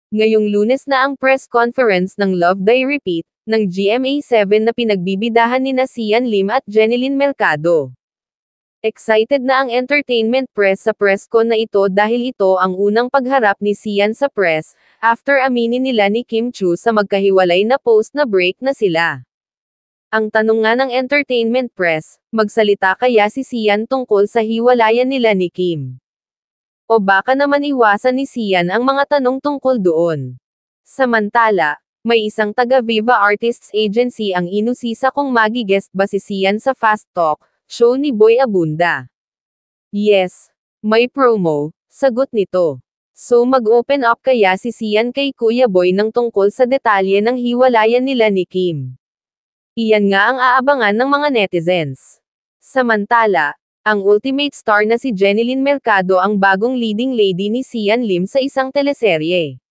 Ngayong Lunes na ang press conference ng Love Die Repeat, ng GMA7 na pinagbibidahan nina Sian Lim at Jeneline Mercado. Excited na ang entertainment press sa presscon na ito dahil ito ang unang pagharap ni Sian sa press, after aminin nila ni Kim Chiu sa magkahiwalay na post na break na sila. Ang tanong nga ng entertainment press, magsalita kaya si Sian tungkol sa hiwalayan nila ni Kim? O baka naman iwasan ni Sian ang mga tanong tungkol doon. Samantala, may isang taga-Viva Artists Agency ang inusisa kung magi-guest ba si Sian sa Fast Talk show ni Boy Abunda. Yes, may promo, sagot nito. So mag-open up kaya si Sian kay Kuya Boy ng tungkol sa detalye ng hiwalayan nila ni Kim. Iyan nga ang aabangan ng mga netizens. Samantala, ang ultimate star na si Jeneline Mercado ang bagong leading lady ni Sian Lim sa isang teleserye.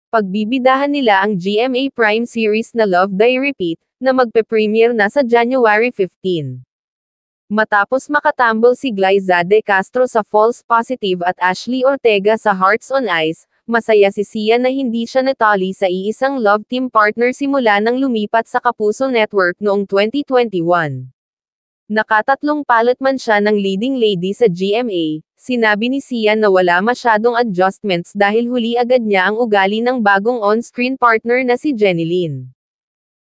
Pagbibidahan nila ang GMA Prime series na Love Die Repeat, na magpe-premiere na sa January 15. Matapos makatambol si Glyza De Castro sa false positive at Ashley Ortega sa Hearts on Ice, masaya si Sian na hindi siya natali sa iisang love team partner simula nang lumipat sa Kapuso Network noong 2021. Nakatatlong palot man siya ng leading lady sa GMA, sinabi ni Sian na wala masyadong adjustments dahil huli agad niya ang ugali ng bagong on-screen partner na si Jeneline.